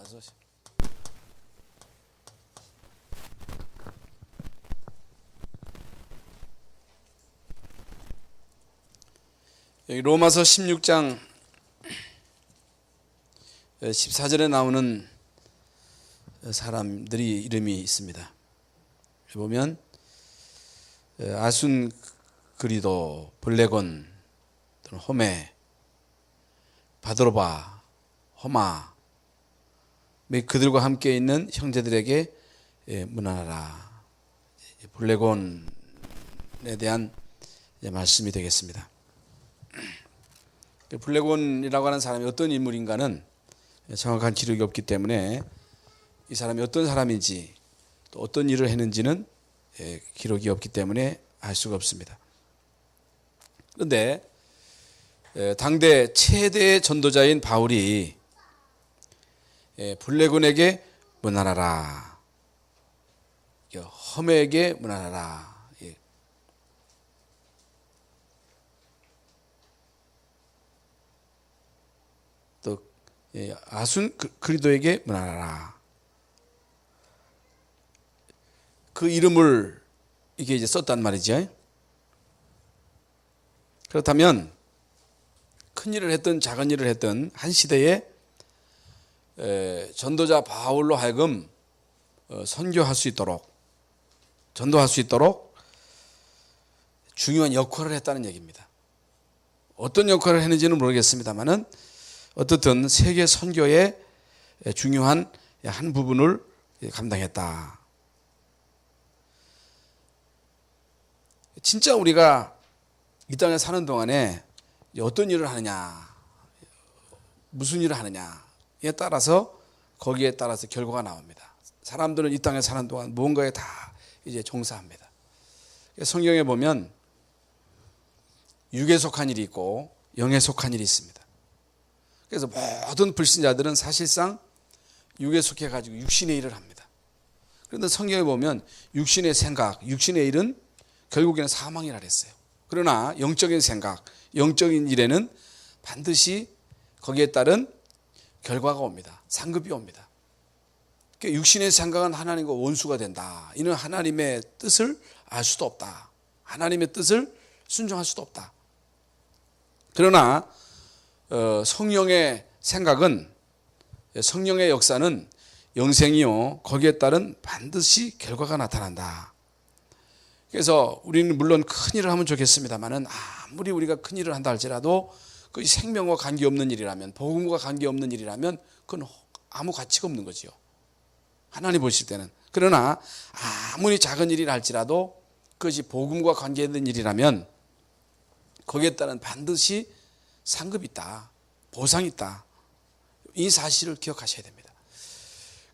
가서 여기 로마서 16장 14절에 나오는 사람들이 이름이 있습니다. 보면 아순그리도, 블레곤, 호메, 바드로바, 호마, 그들과 함께 있는 형제들에게 문안하라. 블레곤에 대한 말씀이 되겠습니다. 블레곤이라고 하는 사람이 어떤 인물인가는 정확한 기록이 없기 때문에 이 사람이 어떤 사람인지 또 어떤 일을 했는지는 기록이 없기 때문에 알 수가 없습니다. 그런데 당대 최대의 전도자인 바울이 블레곤에게 문안하라, 험에게 문안하라, 또 아순그리도에게 문안하라. 그 이름을 이게 이제 썼단 말이죠. 그렇다면 큰 일을 했든 작은 일을 했든 한 시대에 전도자 바울로 하여금 선교할 수 있도록, 전도할 수 있도록 중요한 역할을 했다는 얘기입니다. 어떤 역할을 했는지는 모르겠습니다만은 어떻든 세계 선교의 중요한 한 부분을 감당했다. 진짜 우리가 이 땅에 사는 동안에 어떤 일을 하느냐, 무슨 일을 하느냐에 따라서 거기에 따라서 결과가 나옵니다. 사람들은 이 땅에 사는 동안 무언가에 다 이제 종사합니다. 성경에 보면 육에 속한 일이 있고 영에 속한 일이 있습니다. 그래서 모든 불신자들은 사실상 육에 속해 가지고 육신의 일을 합니다. 그런데 성경에 보면 육신의 생각, 육신의 일은 결국에는 사망이라 그랬어요. 그러나 영적인 생각, 영적인 일에는 반드시 거기에 따른 결과가 옵니다. 상급이 옵니다. 그러니까 육신의 생각은 하나님과 원수가 된다. 이는 하나님의 뜻을 알 수도 없다. 하나님의 뜻을 순종할 수도 없다. 그러나 성령의 생각은, 성령의 역사는 영생이요, 거기에 따른 반드시 결과가 나타난다. 그래서 우리는 물론 큰 일을 하면 좋겠습니다만은 아무리 우리가 큰 일을 한다 할지라도 그 생명과 관계없는 일이라면, 복음과 관계없는 일이라면 그건 아무 가치가 없는 거지요. 하나님 보실 때는. 그러나 아무리 작은 일이라 할지라도 그것이 복음과 관계있는 일이라면 거기에 따른 반드시 상급이 있다, 보상이 있다. 이 사실을 기억하셔야 됩니다.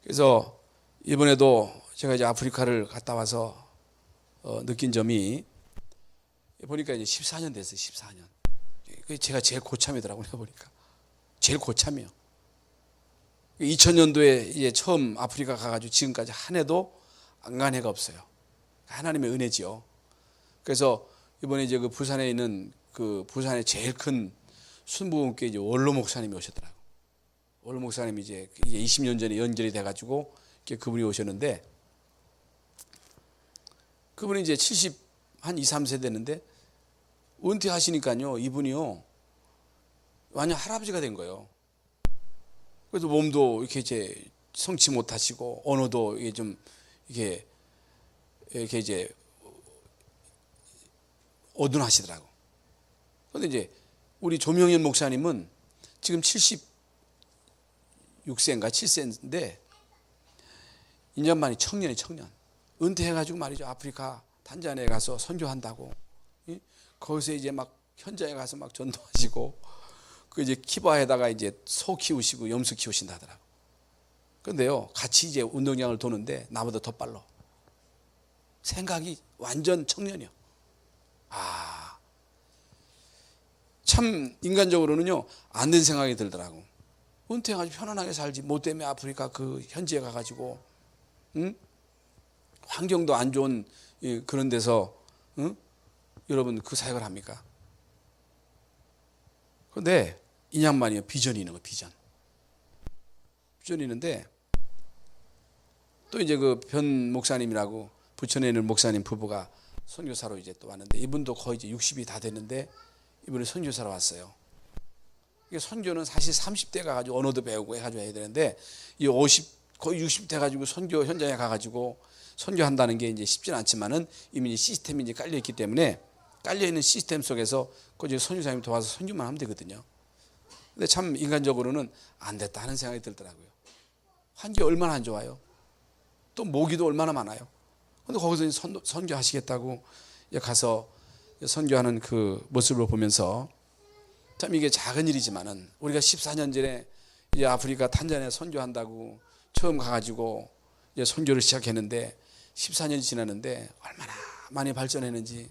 그래서 이번에도 제가 이제 아프리카를 갔다 와서 느낀 점이, 보니까 이제 14년 됐어요. 14년. 제가 제일 고참이더라고요. 보니까 제일 고참이요. 2000년도에 이제 처음 아프리카 가가지고 지금까지 한 해도 안 간 해가 없어요. 하나님의 은혜지요. 그래서 이번에 이제 그 부산에 있는 그 부산의 제일 큰 순복음교회 이제 원로 목사님이 오셨더라고. 원로 목사님이 이제 20년 전에 연결이 돼가지고 그분이 오셨는데, 그분이 이제 한 2, 3세 됐는데 은퇴하시니까요, 이분이요 완전 할아버지가 된 거예요. 그래서 몸도 이렇게 이제 성치 못하시고 언어도 이게 좀 이렇게 이제 어둔하시더라고. 그런데 이제 우리 조명현 목사님은 지금 76세인가 7세인데 2년 만에 청년. 은퇴해가지고 말이죠. 아프리카 탄자니아에 가서 선교한다고. 거기서 이제 막 현장에 가서 막 전도하시고, 그 이제 키바에다가 이제 소 키우시고 염소 키우신다 하더라고. 그런데요, 같이 이제 운동장을 도는데 나보다 더 빨라. 생각이 완전 청년이요. 참 인간적으로는요 안 된 생각이 들더라고. 은퇴해가지고 편안하게 살지, 뭐 때문에 아프리카 그 현지에 가가지고, 환경도 안 좋은 그런 데서 여러분 그 사역을 합니까? 그런데 인양만이요, 비전이 있는 거, 비전. 부전이는데 또 이제 그 변 목사님이라고 부천에 있는 목사님 부부가 선교사로 이제 또 왔는데 이분도 거의 이제 60이 다 됐는데 이분이 선교사로 왔어요. 이게 선교는 사실 30대 가가지고 언어도 배우고 해가지고 해야 되는데 이 50 거의 60대 가지고 선교 현장에 가가지고 선교한다는 게 이제 쉽지는 않지만은 이미 이제 시스템이 이제 깔려 있기 때문에 깔려 있는 시스템 속에서 그 이제 선교사님 도와서 선교만 하면 되거든요. 근데 참 인간적으로는 안 됐다 하는 생각이 들더라고요. 환경이 얼마나 안 좋아요. 또 모기도 얼마나 많아요. 근데 거기서 선교하시겠다고 가서 선교하는 그 모습을 보면서 참 이게 작은 일이지만은 우리가 14년 전에 이제 아프리카 탄자니아 선교한다고 처음 가가지고 이제 선교를 시작했는데 14년이 지났는데 얼마나 많이 발전했는지.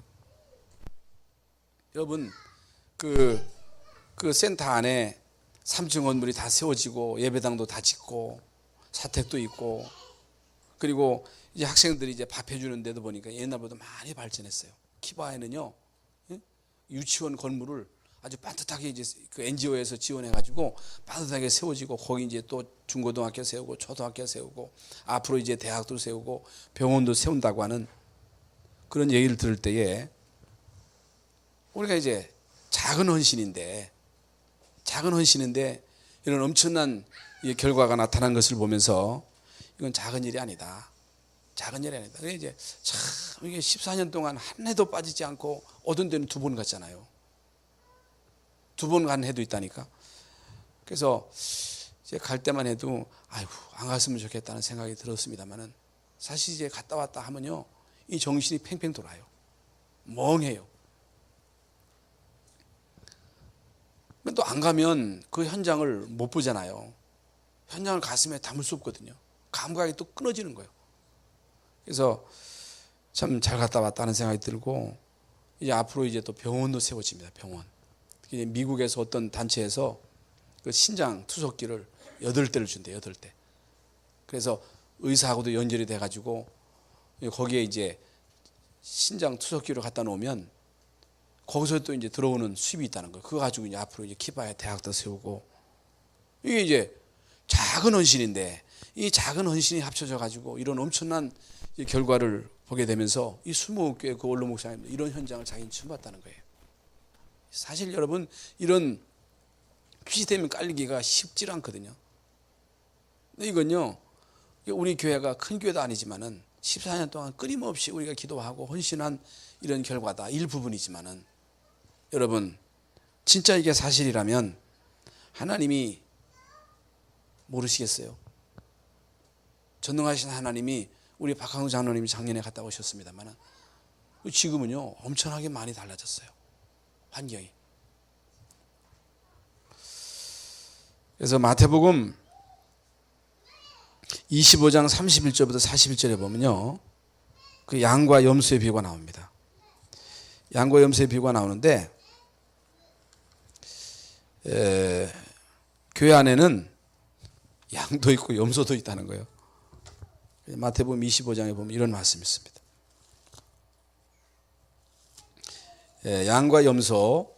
여러분 그 센터 안에 3층 건물이 다 세워지고 예배당도 다 짓고 사택도 있고 그리고 이제 학생들이 이제 밥 해주는 데도 보니까 옛날보다 많이 발전했어요. 키바에는요 유치원 건물을 아주 반듯하게 이제 그 NGO에서 지원해가지고 반듯하게 세워지고 거기 이제 또 중고등학교 세우고 초등학교 세우고 앞으로 이제 대학도 세우고 병원도 세운다고 하는 그런 얘기를 들을 때에 우리가 이제 작은 헌신인데 이런 엄청난 결과가 나타난 것을 보면서 이건 작은 일이 아니다. 작은 일이 아니다. 이제 참 이게 14년 동안 한 해도 빠지지 않고 어떤 데는 2번 갔잖아요. 2번 간 해도 있다니까. 그래서 이제 갈 때만 해도 아이고 안 갔으면 좋겠다는 생각이 들었습니다만은 사실 이제 갔다 왔다 하면요 이 정신이 팽팽 돌아요. 멍해요. 또 안 가면 그 현장을 못 보잖아요. 현장을 가슴에 담을 수 없거든요. 감각이 또 끊어지는 거예요. 그래서 참 잘 갔다 왔다는 생각이 들고 이제 앞으로 이제 또 병원도 세워집니다. 병원. 특히 미국에서 어떤 단체에서 그 신장 투석기를 8대를 준대요. 8대. 그래서 의사하고도 연결이 돼가지고 거기에 이제 신장 투석기를 갖다 놓으면 거기서 또 이제 들어오는 수입이 있다는 거예요. 그거 가지고 이제 앞으로 이제 키바에 대학도 세우고 이게 이제 작은 헌신인데 이 작은 헌신이 합쳐져 가지고 이런 엄청난 결과를 보게 되면서 이 20교회 그 원로 목사님도 이런 현장을 자기는 처음 봤다는 거예요. 사실 여러분 이런 시스템이 깔리기가 쉽지 않거든요. 근데 이건요 우리 교회가 큰 교회도 아니지만은 14년 동안 끊임없이 우리가 기도하고 헌신한 이런 결과다. 일부분이지만은 여러분 진짜 이게 사실이라면 하나님이 모르시겠어요? 전능하신 하나님이 우리 박항우 장로님이 작년에 갔다 오셨습니다만 지금은요 엄청나게 많이 달라졌어요. 환경이. 그래서 마태복음 25장 31절부터 41절에 보면요 그 양과 염소의 비유가 나옵니다. 양과 염소의 비유가 나오는데 교회 안에는 양도 있고 염소도 있다는 거예요. 마태복음 25장에 보면 이런 말씀이 있습니다. 양과 염소,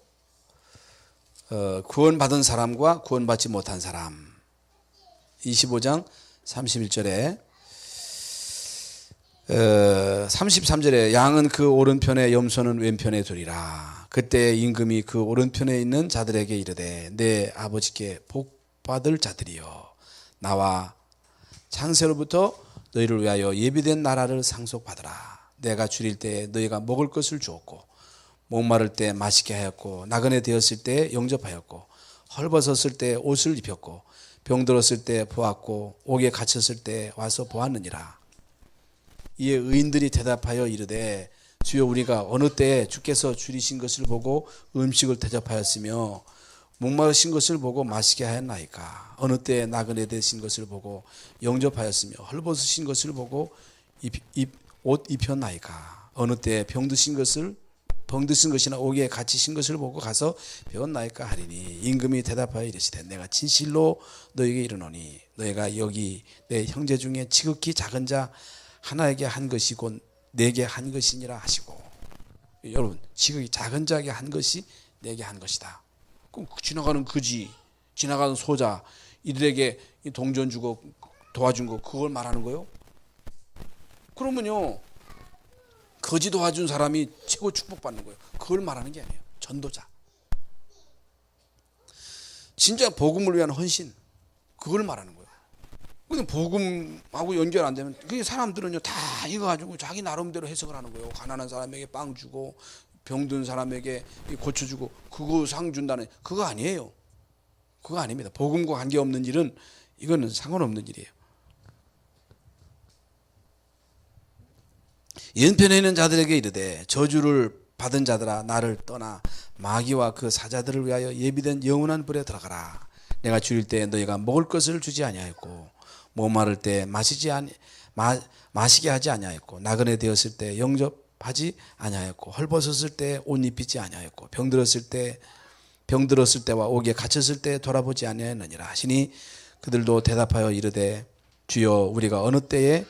구원받은 사람과 구원받지 못한 사람. 25장 31절에 33절에 양은 그 오른편에 염소는 왼편에 두리라. 그때 임금이 그 오른편에 있는 자들에게 이르되 내 아버지께 복받을 자들이여 나와 창세로부터 너희를 위하여 예비된 나라를 상속받으라. 내가 줄일 때 너희가 먹을 것을 주었고 목마를 때 마시게 하였고 나그네 되었을 때 영접하였고 헐벗었을 때 옷을 입혔고 병들었을 때 보았고 옥에 갇혔을 때 와서 보았느니라. 이에 의인들이 대답하여 이르되 주여 우리가 어느 때에 주께서 줄이신 것을 보고 음식을 대접하였으며 목마르신 것을 보고 마시게 하였나이까. 어느 때에 나그네 되신 것을 보고 영접하였으며 헐벗으신 것을 보고 옷 입혔나이까. 어느 때에 병드신 것이나 옥에 갇히신 것을 보고 가서 배웠나이까 하리니 임금이 대답하여 이르시되 내가 진실로 너에게 이르노니 너희가 여기 내 형제 중에 지극히 작은 자 하나에게 한 것이 곧 내게 한 것이니라 하시고. 여러분 지극히 작은 자에게 한 것이 내게 한 것이다. 그럼 지나가는 그지 지나가는 소자 이들에게 동전 주고 도와준 거 그걸 말하는 거예요? 그러면요 거지 도와준 사람이 최고 축복받는 거예요. 그걸 말하는 게 아니에요. 전도자. 진짜 복음을 위한 헌신 그걸 말하는 거예요. 근데 복음하고 연결 안 되면 그 사람들은요 다 이거 가지고 자기 나름대로 해석을 하는 거예요. 가난한 사람에게 빵 주고 병든 사람에게 고쳐주고 그거 상 준다는 그거 아니에요. 그거 아닙니다. 복음과 관계없는 일은 이거는 상관없는 일이에요. 연편에 있는 자들에게 이르되 저주를 받은 자들아 나를 떠나 마귀와 그 사자들을 위하여 예비된 영원한 불에 들어가라. 내가 줄일 때 너희가 먹을 것을 주지 아니하였고 목마를 때 마시게 하지 아니하였고 나그네 되었을 때 영접하지 아니하였고 헐벗었을 때 옷 입히지 아니하였고 병들었을 때와 옥에 갇혔을 때 돌아보지 아니하였느니라 하시니 그들도 대답하여 이르되 주여 우리가 어느 때에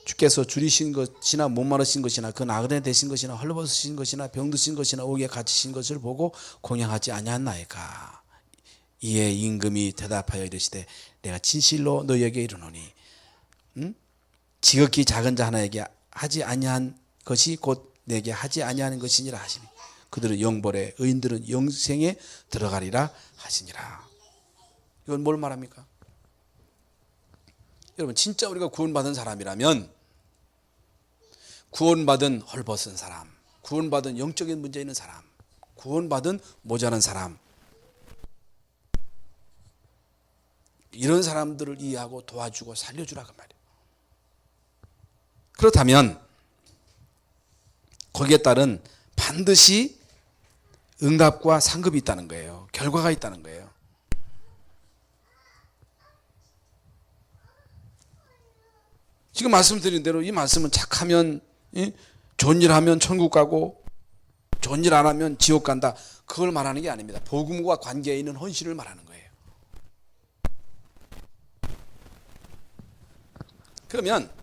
주께서 줄이신 것이나 목마르신 것이나 그 나그네 되신 것이나 헐벗으신 것이나 병드신 것이나 옥에 갇히신 것을 보고 공양하지 아니하였나이까. 이에 임금이 대답하여 이르시되 내가 진실로 너희에게 이르노니 지극히 작은 자 하나에게 하지 아니한 것이 곧 내게 하지 아니하는 것이니라 하시니 그들은 영벌에 의인들은 영생에 들어가리라 하시니라. 이건 뭘 말합니까? 여러분 진짜 우리가 구원받은 사람이라면 구원받은 헐벗은 사람, 구원받은 영적인 문제 있는 사람, 구원받은 모자란 사람 이런 사람들을 이해하고 도와주고 살려주라 그 말이에요. 그렇다면 거기에 따른 반드시 응답과 상급이 있다는 거예요. 결과가 있다는 거예요. 지금 말씀드린 대로 이 말씀은 착하면 좋은 일 하면 천국 가고 좋은 일 안 하면 지옥 간다. 그걸 말하는 게 아닙니다. 복음과 관계에 있는 헌신을 말하는 거예요. 그러면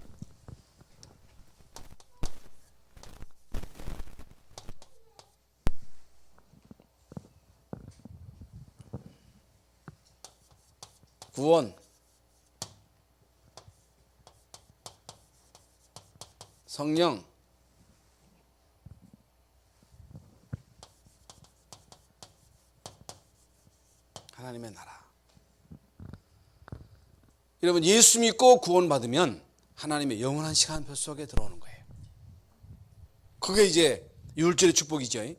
구원, 성령, 하나님의 나라. 여러분 예수 믿고 구원받으면 하나님의 영원한 시간표 속에 들어오는 거예요. 그게 이제 유월절의 축복이죠.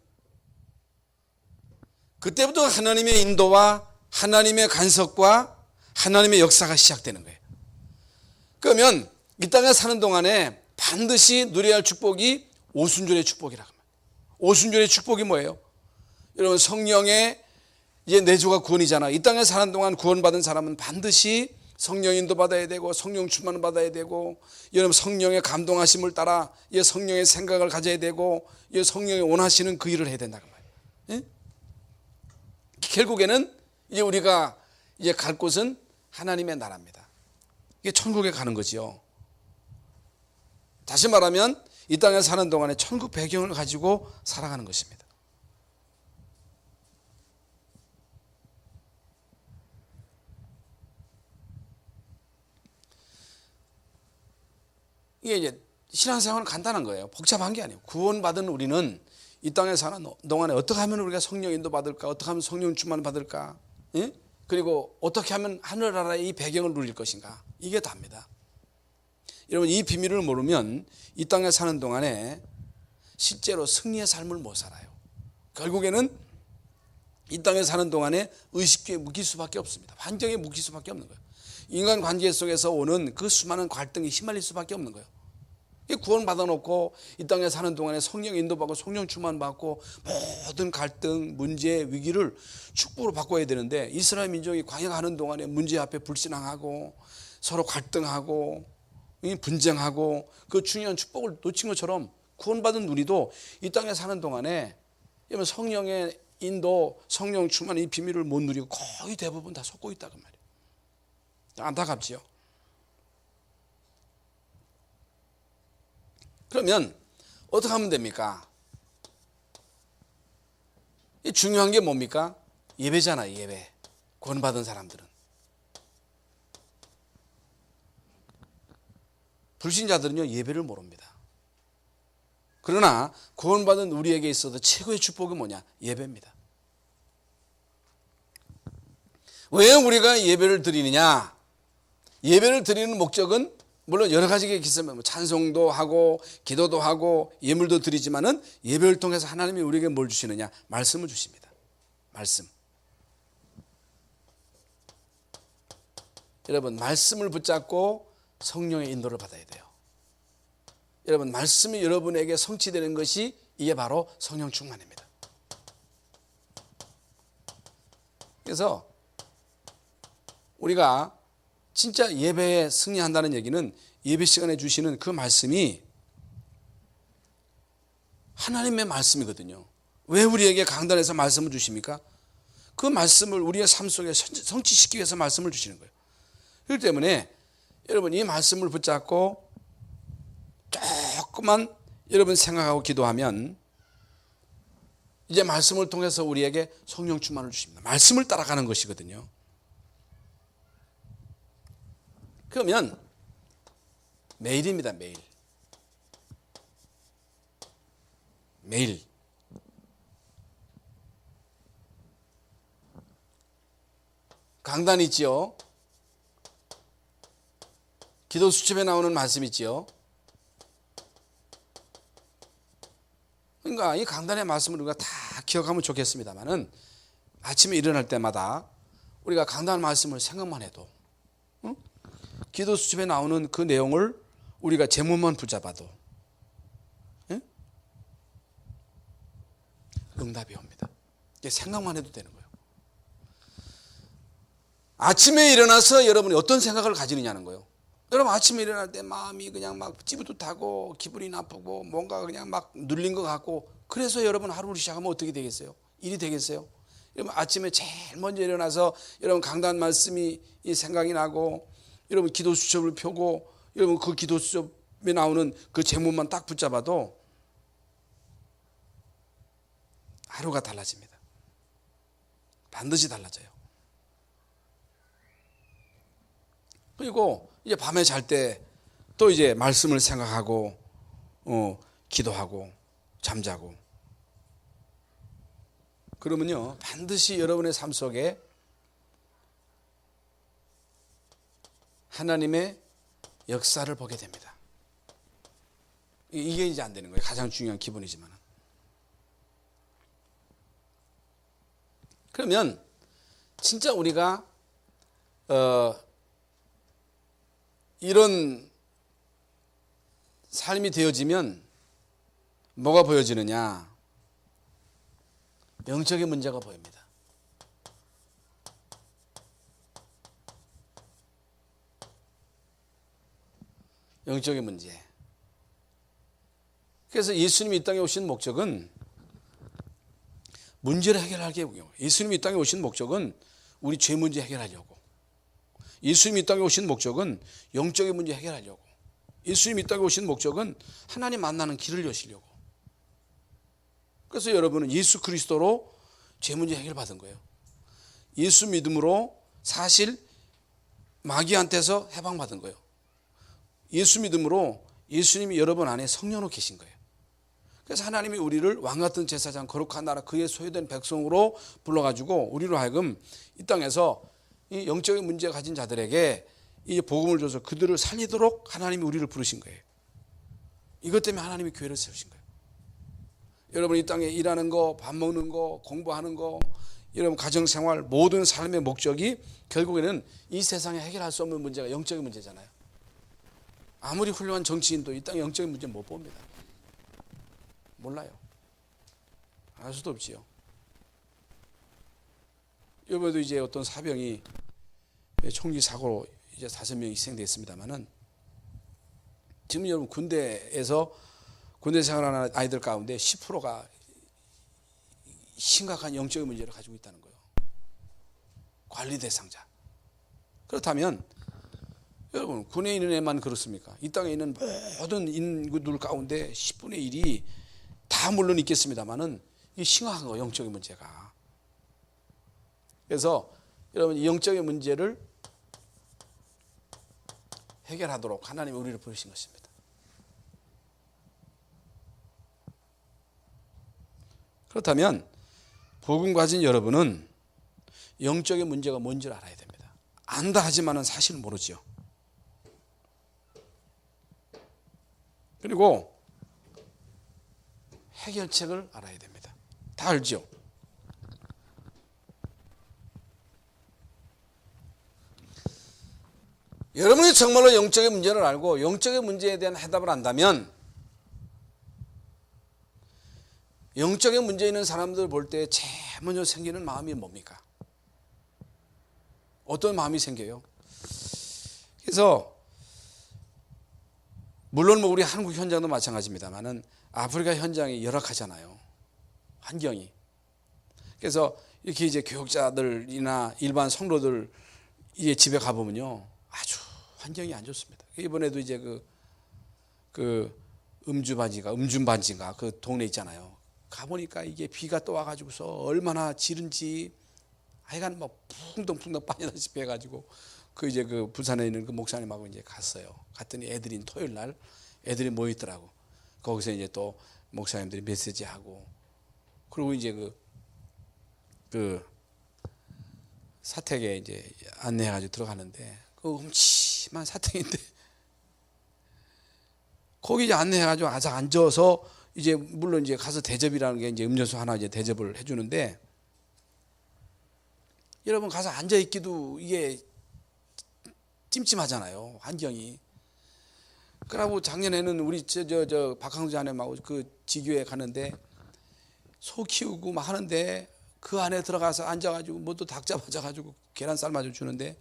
그때부터 하나님의 인도와 하나님의 간섭과 하나님의 역사가 시작되는 거예요. 그러면 이 땅에 사는 동안에 반드시 누려야 할 축복이 오순절의 축복이라고 합니다. 오순절의 축복이 뭐예요? 여러분 성령의 이제 내조가 구원이잖아. 이 땅에 사는 동안 구원받은 사람은 반드시 성령 인도 받아야 되고 성령 충만을 받아야 되고 여러분 성령의 감동하심을 따라 성령의 생각을 가져야 되고 성령이 원하시는 그 일을 해야 된다고 말이에요. 예? 결국에는 이제 우리가 이제 갈 곳은 하나님의 나라입니다. 이게 천국에 가는 거지요. 다시 말하면 이 땅에 사는 동안에 천국 배경을 가지고 살아가는 것입니다. 이게 이제 신앙생활은 간단한 거예요. 복잡한 게 아니에요. 구원받은 우리는 이 땅에 사는 동안에 어떻게 하면 우리가 성령 인도 받을까? 어떻게 하면 성령 충만 받을까? 예? 그리고 어떻게 하면 하늘나라의 이 배경을 누릴 것인가? 이게 답니다. 여러분 이 비밀을 모르면 이 땅에 사는 동안에 실제로 승리의 삶을 못 살아요. 결국에는 이 땅에 사는 동안에 의식주에 묶일 수밖에 없습니다. 환경에 묶일 수밖에 없는 거예요. 인간 관계 속에서 오는 그 수많은 갈등이 휘말릴 수밖에 없는 거예요. 구원 받아놓고 이 땅에 사는 동안에 성령 인도받고 성령 충만받고 모든 갈등, 문제, 위기를 축복으로 바꿔야 되는데 이스라엘 민족이 광야하는 동안에 문제 앞에 불신앙하고 서로 갈등하고 분쟁하고 그 중요한 축복을 놓친 것처럼 구원받은 우리도 이 땅에 사는 동안에 성령의 인도, 성령 충만 이 비밀을 못 누리고 거의 대부분 다 속고 있다고 말이에요. 안타깝지요. 그러면 어떻게 하면 됩니까? 이 중요한 게 뭡니까? 예배잖아요. 예배. 구원받은 사람들은 불신자들은요 예배를 모릅니다. 그러나 구원받은 우리에게 있어도 최고의 축복이 뭐냐? 예배입니다. 왜 우리가 예배를 드리느냐? 예배를 드리는 목적은 물론 여러 가지가 있으면 찬송도 하고 기도도 하고 예물도 드리지만은 예배를 통해서 하나님이 우리에게 뭘 주시느냐? 말씀을 주십니다. 말씀. 여러분 말씀을 붙잡고 성령의 인도를 받아야 돼요. 여러분 말씀이 여러분에게 성취되는 것이 이게 바로 성령 충만입니다. 그래서 우리가 진짜 예배에 승리한다는 얘기는 예배 시간에 주시는 그 말씀이 하나님의 말씀이거든요. 왜 우리에게 강단에서 말씀을 주십니까? 그 말씀을 우리의 삶 속에 성취시키기 위해서 말씀을 주시는 거예요. 그렇기 때문에 여러분 이 말씀을 붙잡고 조금만 여러분 생각하고 기도하면 이제 말씀을 통해서 우리에게 성령 충만을 주십니다. 말씀을 따라가는 것이거든요. 그러면 매일입니다. 매일 강단 있지요. 기도 수첩에 나오는 말씀 있지요. 그러니까 이 강단의 말씀을 우리가 다 기억하면 좋겠습니다만은 아침에 일어날 때마다 우리가 강단 말씀을 생각만 해도 기도 수첩에 나오는 그 내용을 우리가 제목만 붙잡아도 응답이 옵니다. 생각만 해도 되는 거예요. 아침에 일어나서 여러분이 어떤 생각을 가지느냐는 거예요. 여러분 아침에 일어날 때 마음이 그냥 막 찌뿌듯하고 기분이 나쁘고 뭔가 그냥 막 눌린 것 같고 그래서 여러분 하루를 시작하면 어떻게 되겠어요? 일이 되겠어요? 여러분 아침에 제일 먼저 일어나서 여러분 강단 말씀이 생각이 나고 여러분 기도 수첩을 펴고 여러분 그 기도 수첩에 나오는 그 제목만 딱 붙잡아도 하루가 달라집니다. 반드시 달라져요. 그리고 이제 밤에 잘 때 또 이제 말씀을 생각하고 기도하고 잠자고 그러면요 반드시 여러분의 삶 속에 하나님의 역사를 보게 됩니다. 이게 이제 안 되는 거예요. 가장 중요한 기본이지만. 그러면 진짜 우리가 이런 삶이 되어지면 뭐가 보여지느냐? 영적인 문제가 보입니다. 영적인 문제. 그래서 예수님이 이 땅에 오신 목적은 문제를 해결하기 위해서, 예수님이 이 땅에 오신 목적은 우리 죄 문제 해결하려고, 예수님이 이 땅에 오신 목적은 영적인 문제 해결하려고, 예수님이 이 땅에 오신 목적은 하나님 만나는 길을 여시려고. 그래서 여러분은 예수 그리스도로 죄 문제 해결받은 거예요. 예수 믿음으로 사실 마귀한테서 해방받은 거예요. 예수 믿음으로 예수님이 여러분 안에 성령으로 계신 거예요. 그래서 하나님이 우리를 왕같은 제사장 거룩한 나라 그의 소유된 백성으로 불러가지고 우리로 하여금 이 땅에서 이 영적인 문제 가진 자들에게 이 복음을 줘서 그들을 살리도록 하나님이 우리를 부르신 거예요. 이것 때문에 하나님이 교회를 세우신 거예요. 여러분 이 땅에 일하는 거, 밥 먹는 거, 공부하는 거, 여러분 가정생활 모든 삶의 목적이 결국에는 이 세상에 해결할 수 없는 문제가 영적인 문제잖아요. 아무리 훌륭한 정치인도 이 땅에 영적인 문제 못 봅니다. 몰라요. 알 수도 없지요. 이번에도 이제 어떤 사병이 총기 사고로 이제 5명이 희생됐습니다만은 지금 여러분 군대에서 군대 생활하는 아이들 가운데 10%가 심각한 영적인 문제를 가지고 있다는 거예요. 관리 대상자. 그렇다면 여러분 군에 있는 애만 그렇습니까? 이 땅에 있는 모든 인구들 가운데 10분의 1이 다 물론 있겠습니다만은 이게 심각한 거예요. 영적인 문제가. 그래서 여러분 이 영적인 문제를 해결하도록 하나님이 우리를 부르신 것입니다. 그렇다면 복음 가진 여러분은 영적인 문제가 뭔지를 알아야 됩니다. 안다 하지만은 사실 모르죠. 그리고 해결책을 알아야 됩니다. 다 알죠? 여러분이 정말로 영적인 문제를 알고 영적인 문제에 대한 해답을 안다면 영적인 문제 있는 사람들 볼 때 제일 먼저 생기는 마음이 뭡니까? 어떤 마음이 생겨요? 그래서 물론 뭐 우리 한국 현장도 마찬가지입니다만은 아프리카 현장이 열악하잖아요. 환경이. 그래서 이렇게 이제 교육자들이나 일반 성도들 이제 집에 가보면요. 아주 환경이 안 좋습니다. 이번에도 이제 그 음준반지인가 그 동네 있잖아요. 가보니까 이게 비가 또 와가지고서 얼마나 지른지 하여간 뭐 풍덩풍덩 빠지다시피 해가지고 그 이제 그 부산에 있는 그 목사님하고 이제 갔어요. 갔더니 애들이 토요일 날 애들이 모여 있더라고. 거기서 이제 또 목사님들이 메시지하고 그리고 이제 그 사택에 이제 안내해가지고 들어가는데 그 흠침한 사택인데 거기 이제 안내해가지고 아작 앉아서 이제 물론 이제 가서 대접이라는 게 이제 음료수 하나 이제 대접을 해주는데 여러분 가서 앉아 있기도 이게 찜찜하잖아요. 환경이. 그러고 작년에는 우리 저 박항수 자네하고 그 지교에 가는데 소 키우고 막 하는데 그 안에 들어가서 앉아가지고 뭐 또 닭 잡아가지고 계란 삶아줘 주는데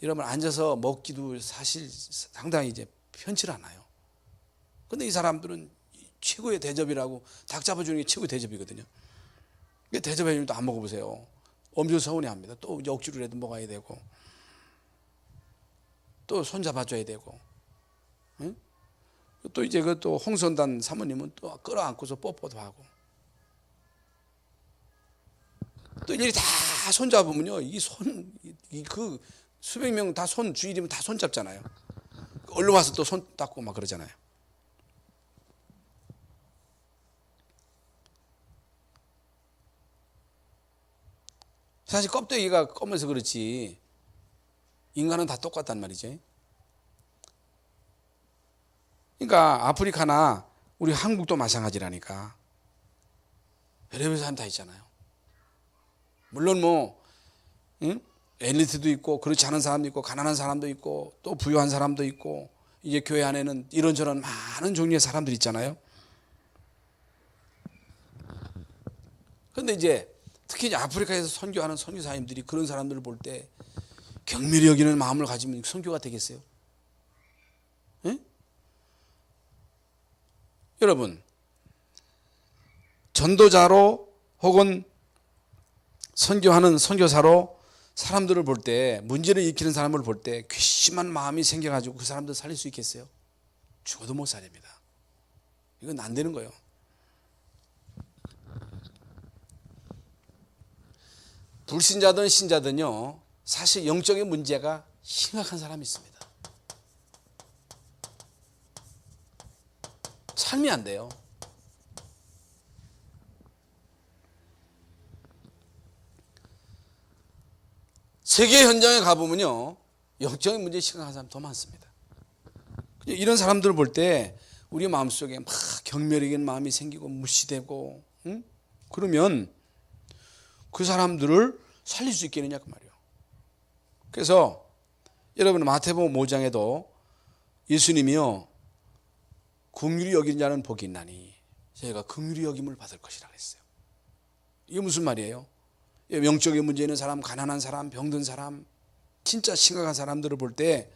여러분 앉아서 먹기도 사실 상당히 이제 편치 않아요. 근데 이 사람들은 최고의 대접이라고 닭 잡아주는 게 최고의 대접이거든요. 대접해주면 또 안 먹어보세요. 엄청 서운해합니다. 또 이제 억지로라도 먹어야 되고 또 손 잡아줘야 되고 응? 또 이제 그 또 홍선단 사모님은 또 끌어안고서 뽀뽀도 하고 또 일일이 다 손 잡으면요 그 수백 명 다 손 주일이면 다 손 잡잖아요. 얼른 와서 또 손 닦고 막 그러잖아요. 사실 껍데기가 검면서 그렇지 인간은 다 똑같단 말이죠. 그러니까 아프리카나 우리 한국도 마찬가지라니까. 별의별 사람 다 있잖아요. 물론 뭐 엘리트도 있고 그렇지 않은 사람도 있고 가난한 사람도 있고 또 부유한 사람도 있고 이제 교회 안에는 이런저런 많은 종류의 사람들이 있잖아요. 그런데 이제 특히 이제 아프리카에서 선교하는 선교사님들이 그런 사람들을 볼 때 경멸히 여기는 마음을 가지면 선교가 되겠어요? 예? 여러분 전도자로 혹은 선교하는 선교사로 사람들을 볼 때 문제를 일으키는 사람을 볼 때 괘씸한 마음이 생겨가지고 그 사람들 살릴 수 있겠어요? 죽어도 못 살립니다. 이건 안 되는 거예요. 불신자든 신자든요 사실 영적인 문제가 심각한 사람이 있습니다. 삶이 안 돼요. 세계 현장에 가보면요 영적인 문제에 심각한 사람 더 많습니다. 이런 사람들을 볼 때 우리 마음속에 막 경멸적인 마음이 생기고 무시되고 그러면 그 사람들을 살릴 수 있겠느냐 그 말이에요. 그래서 여러분 마태복음 5장에도 예수님이요 긍휼히 여긴 자는 복이 있나니 저희가 긍휼히 여김을 받을 것이라 그랬어요. 이게 무슨 말이에요? 영적인 문제 있는 사람, 가난한 사람, 병든 사람, 진짜 심각한 사람들을 볼 때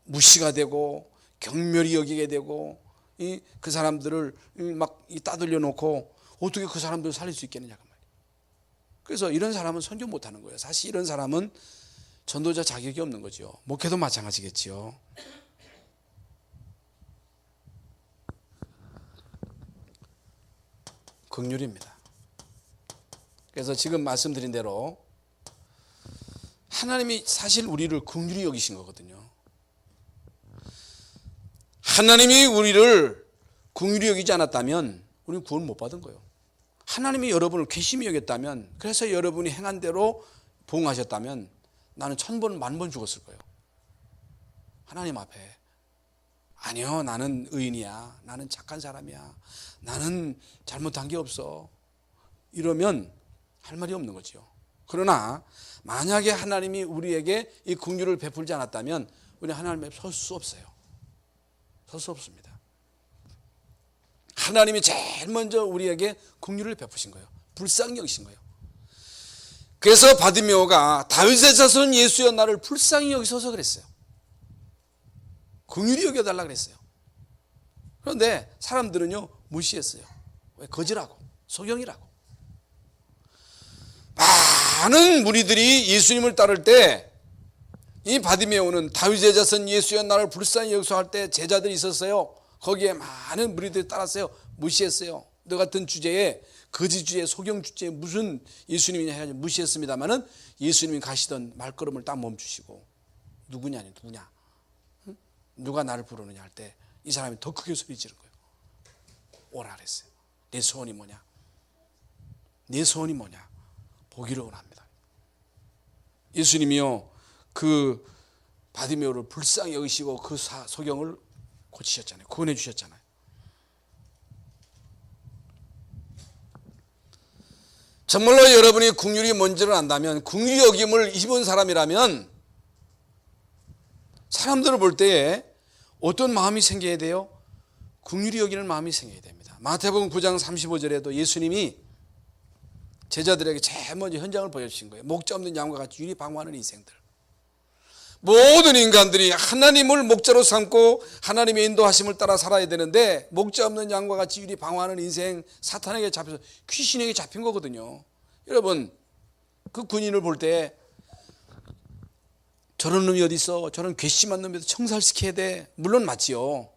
무시가 되고 경멸히 여기게 되고 그 사람들을 막 따돌려 놓고 어떻게 그 사람들을 살릴 수 있겠느냐 그 말이에요. 그래서 이런 사람은 선교 못하는 거예요. 사실 이런 사람은 전도자 자격이 없는 거죠. 목회도 마찬가지겠지요. 긍휼입니다. 그래서 지금 말씀드린 대로 하나님이 사실 우리를 긍휼히 여기신 거거든요. 하나님이 우리를 긍휼히 여기지 않았다면 우리는 구원 못 받은 거예요. 하나님이 여러분을 괘씸히 여겼다면, 그래서 여러분이 행한 대로 부응하셨다면 나는 1000번, 10,000번 죽었을 거예요. 하나님 앞에. 아니요, 나는 의인이야. 나는 착한 사람이야. 나는 잘못한 게 없어. 이러면 할 말이 없는 거죠. 그러나 만약에 하나님이 우리에게 이 긍휼을 베풀지 않았다면 우리는 하나님 앞에 설 수 없어요. 설 수 없습니다. 하나님이 제일 먼저 우리에게 긍휼을 베푸신 거예요. 불쌍히 여기신 거예요. 그래서 바디메오가 다윗의 자손 예수여 나를 불쌍히 여기소서 그랬어요. 긍휼히 여겨달라 그랬어요. 그런데 사람들은요 무시했어요. 왜? 거지라고, 소경이라고. 많은 무리들이 예수님을 따를 때 이 바디메오는 다윗의 자손 예수여 나를 불쌍히 여기소서 할 때 제자들이 있었어요. 거기에 많은 무리들이 따랐어요. 무시했어요. 너 같은 주제에, 거지 주제, 소경 주제에 무슨 예수님이냐 해가지고 무시했습니다만은 예수님이 가시던 말걸음을 딱 멈추시고 누구냐, 누구냐, 응? 누가 나를 부르느냐 할 때 이 사람이 더 크게 소리 지른 거예요. 오라 그랬어요. 내 소원이 뭐냐? 내 소원이 뭐냐? 보기를 원합니다. 예수님이요 그 바디메오를 불쌍히 여기시고 그 소경을 고치셨잖아요. 구원해 주셨잖아요. 정말로 여러분이 긍휼이 뭔지를 안다면, 긍휼히 여김을 입은 사람이라면 사람들을 볼 때에 어떤 마음이 생겨야 돼요? 긍휼히 여기는 마음이 생겨야 됩니다. 마태복음 9장 35절에도 예수님이 제자들에게 제일 먼저 현장을 보여주신 거예요. 목자 없는 양과 같이 유리 방황하는 인생들. 모든 인간들이 하나님을 목자로 삼고 하나님의 인도하심을 따라 살아야 되는데 목자 없는 양과 같이 유리 방황하는 인생, 사탄에게 잡혀서 귀신에게 잡힌 거거든요. 여러분 그 군인을 볼 때 저런 놈이 어디 있어, 저런 괘씸한 놈이 청살시켜야 돼, 물론 맞지요.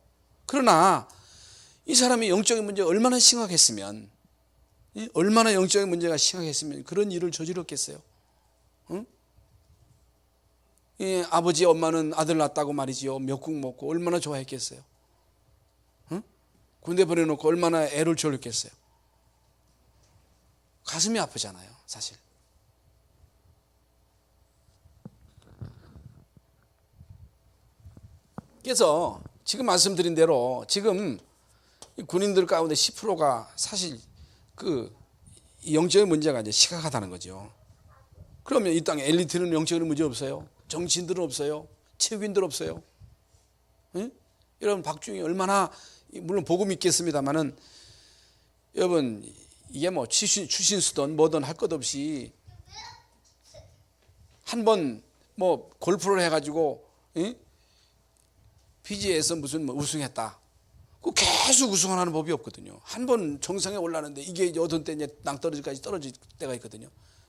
그러나 이 사람이 영적인 문제가 얼마나 심각했으면, 얼마나 영적인 문제가 심각했으면 그런 일을 저질렀겠어요. 응? 아버지 엄마는 아들 낳았다고 말이지요. 몇 국 먹고 얼마나 좋아했겠어요. 응? 군대 보내놓고 얼마나 애를 졸렸겠어요. 가슴이 아프잖아요, 사실. 그래서 지금 말씀드린 대로 지금 군인들 가운데 10%가 사실 그 영적인 문제가 이제 심각하다는 거죠. 그러면 이 땅에 엘리트는 영적인 문제 없어요. 정치인들은 없어요. 체육인들 없어요. 응? 여러분 박중희 얼마나, 물론 복음 있겠습니다만은 여러분 이게 뭐 추신수든 뭐든 할 것 없이 한 번 뭐 골프를 해가지고 PGA에서 무슨 뭐 우승했다. 그 계속 우승하는 법이 없거든요. 한 번 정상에 올라는데 이게 이제 어떤 때 이제 낭떠러지까지 떨어질 때가 있거든요.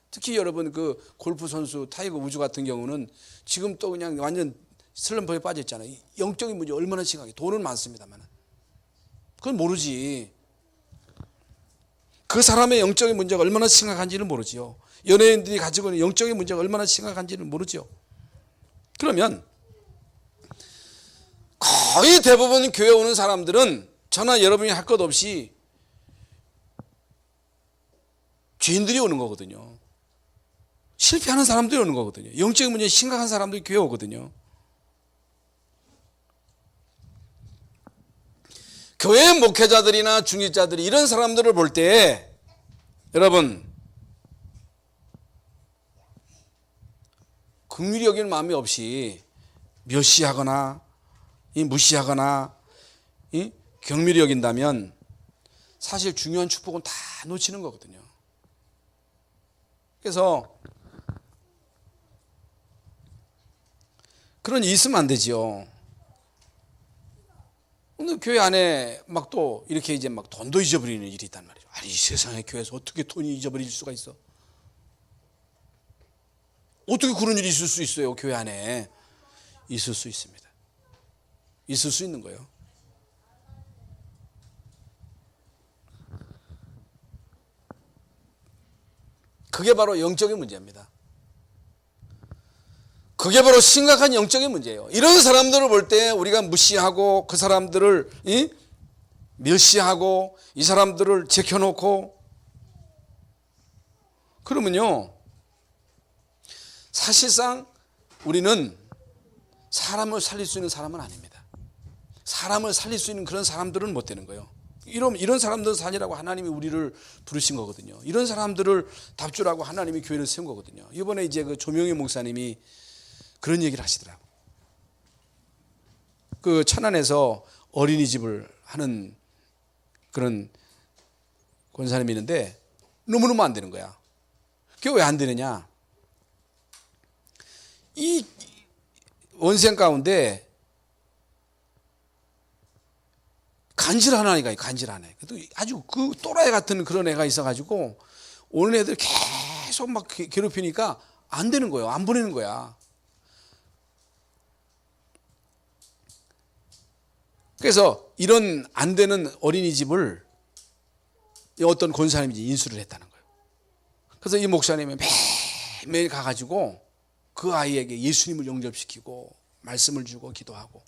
특히 여러분 그 골프 선수 타이거 우즈 같은 경우는 지금 또 그냥 완전 슬럼프에 빠져 있잖아요. 영적인 문제 얼마나 심하게, 돈은 많습니다만 그건 모르지. 그 사람의 영적인 문제가 얼마나 심각한지는 모르지요. 연예인들이 가지고 있는 영적인 문제가 얼마나 심각한지는 모르죠. 그러면 거의 대부분 교회 오는 사람들은 저나 여러분이 할 것 없이 죄인들이 오는 거거든요. 실패하는 사람들이 오는 거거든요. 영적인 문제에 심각한 사람들이 교회 오거든요. 교회 목회자들이나 중직자들이 이런 사람들을 볼 때 여러분 긍휼히 여길 마음이 없이 멸시하거나 무시하거나 경멸히 여긴다면 사실 중요한 축복은 다 놓치는 거거든요. 그래서 그런 일이 있으면 안 되지요. 근데 교회 안에 막 또 이렇게 이제 막 돈도 잊어버리는 일이 있단 말이죠. 아니 이 세상에 교회에서 어떻게 돈이 잊어버릴 수가 있어? 어떻게 그런 일이 있을 수 있어요? 교회 안에 있을 수 있습니다. 있을 수 있는 거예요. 그게 바로 영적인 문제입니다. 그게 바로 심각한 영적인 문제예요. 이런 사람들을 볼 때 우리가 무시하고 그 사람들을 멸시하고 이 사람들을 제껴놓고 그러면요, 사실상 우리는 사람을 살릴 수 있는 사람은 아닙니다. 사람을 살릴 수 있는 그런 사람들은 못 되는 거예요. 이런 사람들 살리라고 하나님이 우리를 부르신 거거든요. 이런 사람들을 답주라고 하나님이 교회를 세운 거거든요. 이번에 이제 그 조명희 목사님이 그런 얘기를 하시더라고요. 그 천안에서 어린이집을 하는 그런 권사님이 있는데 너무너무 안 되는 거야. 그게 왜 안 되느냐? 이 원생 가운데 간질한 아이가 간질한 애. 아주 그 또라이 같은 그런 애가 있어가지고 오는 애들 계속 막 괴롭히니까 안 되는 거예요. 안 보내는 거야. 그래서 이런 안 되는 어린이집을 어떤 권사님이 인수를 했다는 거예요. 그래서 이 목사님이 매일 가가지고 그 아이에게 예수님을 영접시키고 말씀을 주고 기도하고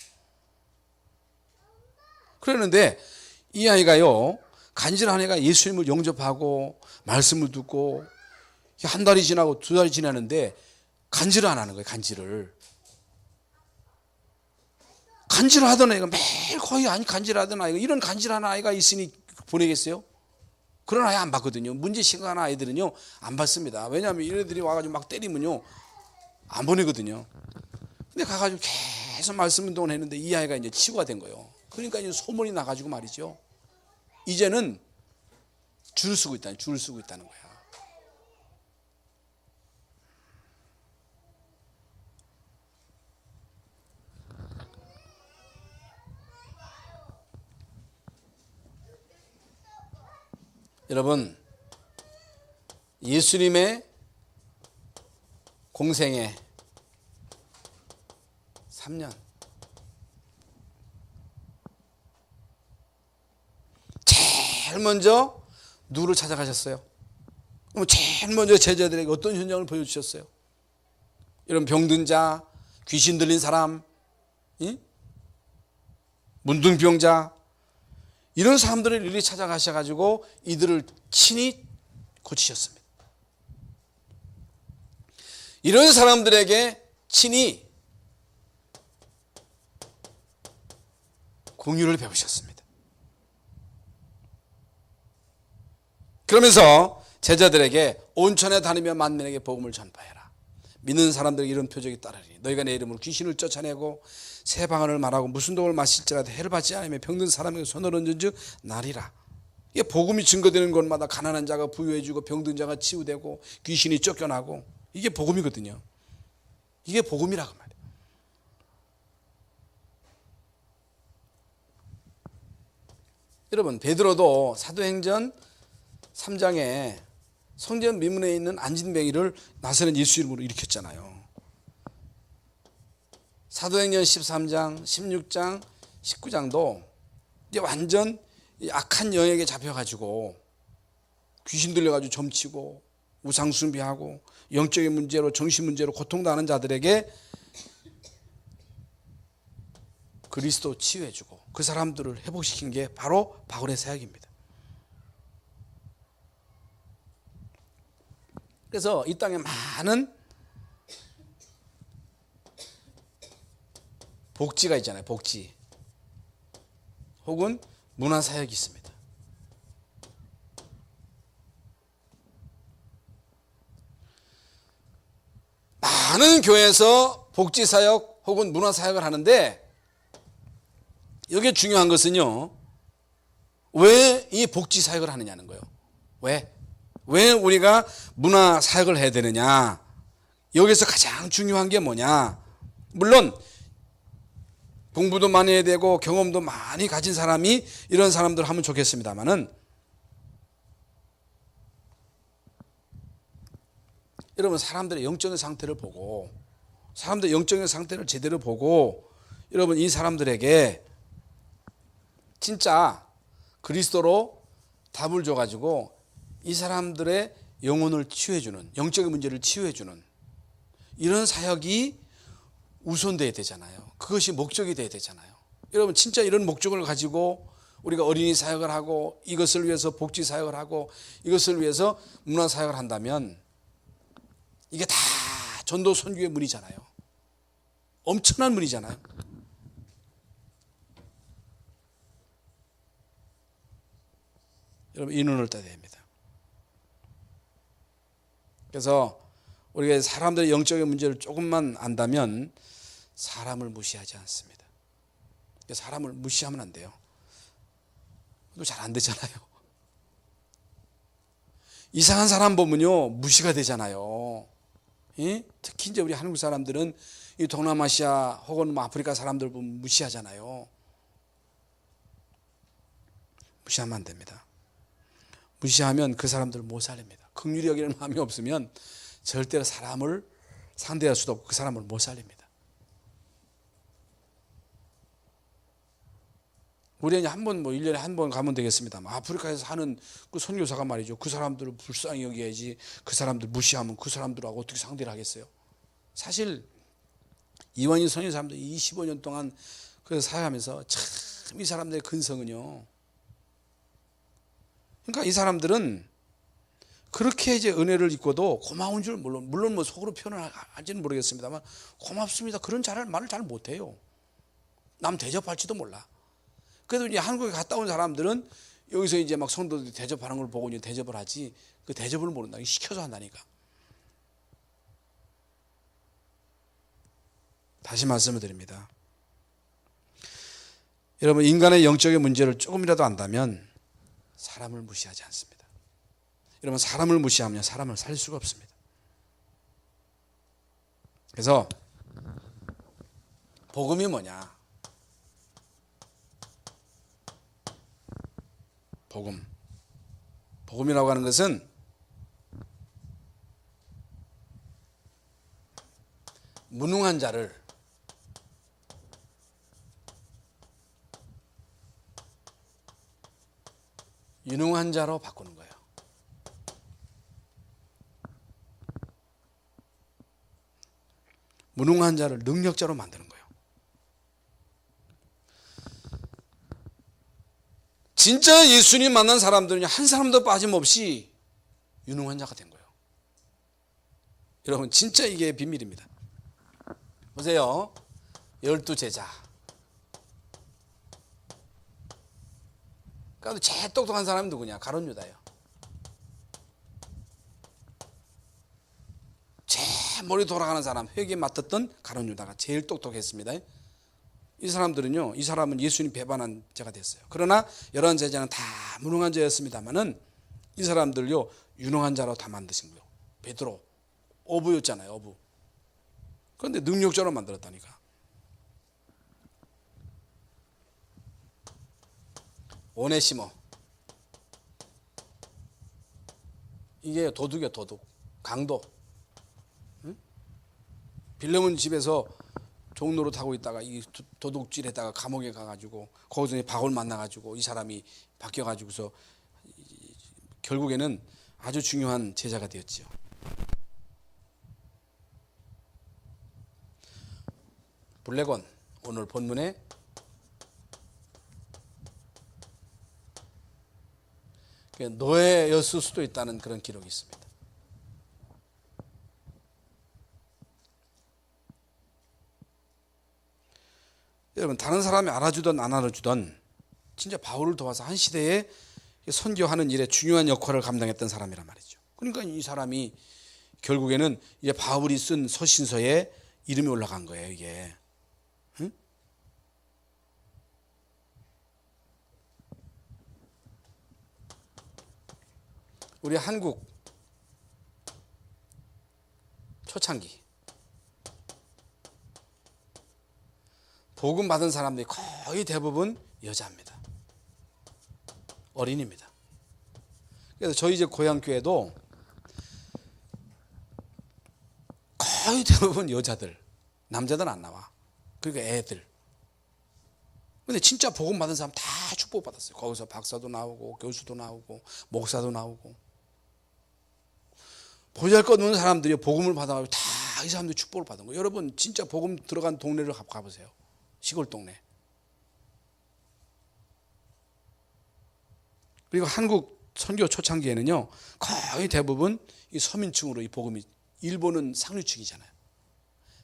그러는데 이 아이가요, 간질한 애가 예수님을 영접하고 말씀을 듣고 한 달이 지나고 두 달이 지나는데 간질을 안 하는 거예요. 간질을 하던 애가 매일 거의 간질하던 아이가 이런 간질하는 아이가 있으니 보내겠어요? 그런 아이 안 받거든요. 문제 심각한 아이들은요 안 받습니다. 왜냐하면 이래들이 와가지고 막 때리면요 안 보내거든요. 근데 가가지고 계속 말씀 운동을 했는데 이 아이가 이제 치유가 된 거예요. 그러니까 이제 소문이 나가지고 말이죠. 이제는 줄을 쓰고 있다는 거야. 여러분, 예수님의 공생애 3년 제일 먼저 누구를 찾아가셨어요? 그럼 제일 먼저 제자들에게 어떤 현장을 보여주셨어요? 이런 병든 자, 귀신 들린 사람, 문둥병자 이런 사람들을 일일이 찾아가셔가지고 이들을 친히 고치셨습니다. 이런 사람들에게 친히 공유를 배우셨습니다. 그러면서 제자들에게 온천에 다니며 만민에게 복음을 전파해라. 믿는 사람들에게 이런 표적이 따르리니 너희가 내 이름으로 귀신을 쫓아내고 새 방언을 말하고 무슨 독을 마실지라도 해를 받지 않으며 병든 사람에게 손을 얹은즉 나리라. 이게 복음이 증거되는 곳마다 가난한 자가 부유해지고 병든 자가 치유되고 귀신이 쫓겨나고 이게 복음이거든요. 이게 복음이라고 말이에요. 여러분, 베드로도 사도행전 3장에 성전 미문에 있는 안진뱅이를 나서는 예수 이름으로 일으켰잖아요. 사도행전 13장, 16장, 19장도 이제 완전 악한 영에게 잡혀가지고 귀신 들려가지고 점치고 우상 숭배하고 영적인 문제로 정신 문제로 고통당하는 자들에게 그리스도 치유해주고 그 사람들을 회복시킨 게 바로 바울의 사역입니다. 그래서 이 땅에 많은 복지가 있잖아요. 복지 혹은 문화사역이 있습니다. 많은 교회에서 복지사역 혹은 문화사역을 하는데 여기에 중요한 것은요, 왜 이 복지사역을 하느냐는 거예요. 왜 우리가 문화사역을 해야 되느냐. 여기서 가장 중요한 게 뭐냐. 물론 공부도 많이 해야 되고 경험도 많이 가진 사람이 이런 사람들 하면 좋겠습니다만은 여러분, 사람들의 영적인 상태를 보고 사람들의 영적인 상태를 제대로 보고 여러분 이 사람들에게 진짜 그리스도로 답을 줘가지고 이 사람들의 영혼을 치유해주는 영적인 문제를 치유해주는 이런 사역이 우선돼야 되잖아요. 그것이 목적이 돼야 되잖아요. 여러분 진짜 이런 목적을 가지고 우리가 어린이 사역을 하고 이것을 위해서 복지 사역을 하고 이것을 위해서 문화 사역을 한다면 이게 다 전도 선교의 문이잖아요. 엄청난 문이잖아요. 여러분 이 눈을 떠야 됩니다. 그래서 우리가 사람들의 영적인 문제를 조금만 안다면 사람을 무시하지 않습니다. 사람을 무시하면 안 돼요. 또 잘 안 되잖아요. 이상한 사람 보면요 무시가 되잖아요. 예? 특히 이제 우리 한국 사람들은 이 동남아시아 혹은 뭐 아프리카 사람들 보면 무시하잖아요. 무시하면 안 됩니다. 무시하면 그 사람들 못 살립니다. 긍휼히 여기는 마음이 없으면 절대로 사람을 상대할 수도 없고 그 사람을 못 살립니다. 우리 한번 뭐 1년에 한 번 가면 되겠습니다만 아프리카에서 사는 그 선교사가 말이죠. 그 사람들을 불쌍히 여겨야지 그 사람들 무시하면 그 사람들하고 어떻게 상대를 하겠어요. 사실 이완희 선교사람들 25년 동안 그래서 사역하면서 참 이 사람들의 근성은요. 그러니까 이 사람들은 그렇게 이제 은혜를 입고도 고마운 줄 물론 뭐 속으로 표현을 할지는 모르겠습니다만 고맙습니다. 그런 말을 잘 못해요. 남 대접할지도 몰라. 그래도 이제 한국에 갔다 온 사람들은 여기서 이제 막 성도들이 대접하는 걸 보고 이제 대접을 하지 그 대접을 모른다. 시켜서 한다니까. 다시 말씀을 드립니다. 여러분 인간의 영적인 문제를 조금이라도 안다면 사람을 무시하지 않습니다. 여러분 사람을 무시하면 사람을 살릴 수가 없습니다. 그래서 복음이 뭐냐? 복음이라고 하는 것은 무능한 자를 유능한 자로 바꾸는 거예요. 무능한 자를 능력자로 만드는 거예요. 진짜 예수님 만난 사람들은 한 사람도 빠짐없이 유능한 자가 된 거예요. 여러분 진짜 이게 비밀입니다. 보세요. 12제자. 그러니까 제일 똑똑한 사람이 누구냐? 가룟 유다예요. 제일 머리 돌아가는 사람, 회개에 맡았던 가룟 유다가 제일 똑똑했습니다. 이 사람들은요, 이 사람은 예수님 배반한 자가 됐어요. 그러나 11제자는 다 무능한 자였습니다만은 이 사람들요, 유능한 자로 다 만드신 거예요. 베드로, 어부였잖아요, 어부. 그런데 능력자로 만들었다니까. 오네시모. 이게 도둑이에요, 도둑. 강도. 응? 빌레몬 집에서 종로로 타고 있다가 이 도둑질했다가 감옥에 가가지고 거기서 바울 만나가지고 이 사람이 바뀌어가지고서 결국에는 아주 중요한 제자가 되었죠. 블랙원 오늘 본문에 노예였을 수도 있다는 그런 기록이 있습니다. 여러분 다른 사람이 알아주든 안 알아주든 진짜 바울을 도와서 한 시대에 선교하는 일에 중요한 역할을 감당했던 사람이란 말이죠. 그러니까 이 사람이 결국에는 이제 바울이 쓴 서신서에 이름이 올라간 거예요. 이게. 응? 우리 한국 초창기 복음 받은 사람들이 거의 대부분 여자입니다. 어린입니다. 그래서 저희 이제 고향교회도 거의 대부분 여자들, 남자들 안 나와. 그러니까 애들. 근데 진짜 복음 받은 사람 다 축복 받았어요. 거기서 박사도 나오고 교수도 나오고 목사도 나오고 보잘것없는 사람들이 복음을 받아가지고 다 이 사람들이 축복을 받은 거예요. 여러분 진짜 복음 들어간 동네를 가보세요. 시골 동네. 그리고 한국 선교 초창기에는요, 거의 대부분 이 서민층으로 이 복음이, 일본은 상류층이잖아요.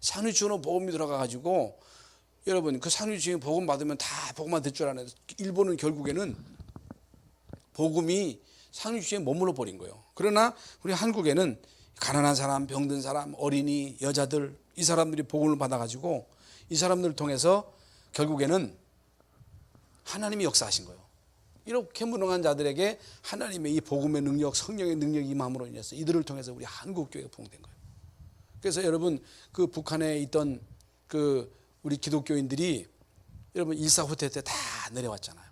상류층으로 복음이 들어가가지고 여러분 그 상류층이 복음 받으면 다 복음만 될 줄 아는, 일본은 결국에는 복음이 상류층에 머물러 버린 거예요. 그러나 우리 한국에는 가난한 사람, 병든 사람, 어린이, 여자들, 이 사람들이 복음을 받아가지고 이 사람들을 통해서 결국에는 하나님이 역사하신 거예요. 이렇게 무능한 자들에게 하나님의 이 복음의 능력, 성령의 능력이 임함으로 인해서 이들을 통해서 우리 한국교회가 부흥된 거예요. 그래서 여러분 그 북한에 있던 그 우리 기독교인들이 여러분 일사후퇴 때 다 내려왔잖아요.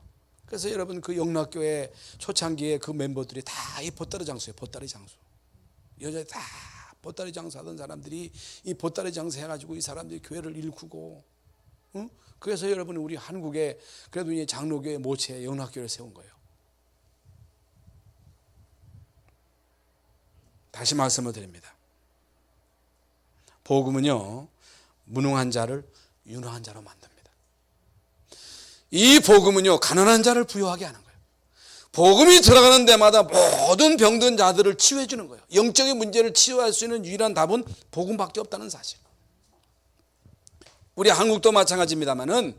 그래서 여러분 그 영락교회 초창기에 그 멤버들이 다 이 보따리 장수예요. 보따리 장수. 여자들 다 보따리 장수하던 사람들이 이 보따리 장수 해가지고 이 사람들이 교회를 일구고, 응? 그래서 여러분 우리 한국에 그래도 이 장로교회 모체에 영락교회를 세운 거예요. 다시 말씀을 드립니다. 복음은요, 무능한 자를 유능한 자로 만듭니다. 이 복음은요, 가난한 자를 부유하게 하는 거예요. 복음이 들어가는 데마다 모든 병든 자들을 치유해 주는 거예요. 영적인 문제를 치유할 수 있는 유일한 답은 복음밖에 없다는 사실. 우리 한국도 마찬가지입니다만은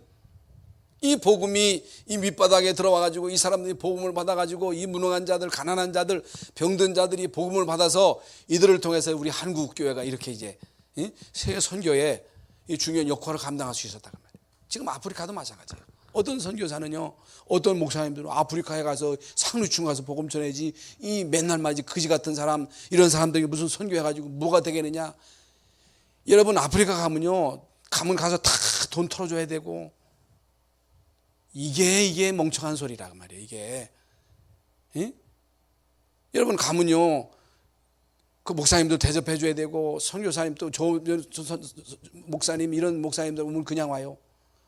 이 복음이 이 밑바닥에 들어와 가지고 이 사람들이 복음을 받아 가지고 이 무능한 자들, 가난한 자들, 병든 자들이 복음을 받아서 이들을 통해서 우리 한국 교회가 이렇게 이제 세계 선교에 이 중요한 역할을 감당할 수 있었다는 말이에요. 지금 아프리카도 마찬가지예요. 어떤 선교사는요, 어떤 목사님들은 아프리카에 가서 상류층 가서 복음 전해야지, 이 맨날 말이지 그지 같은 사람, 이런 사람들이 무슨 선교해가지고 뭐가 되겠느냐. 여러분 아프리카 가면요, 가서 다 돈 털어줘야 되고, 이게 멍청한 소리라 말이에요. 이게 여러분 가면요, 그 목사님도 대접해줘야 되고, 선교사님 또 목사님 이런 목사님들 오면 그냥 와요.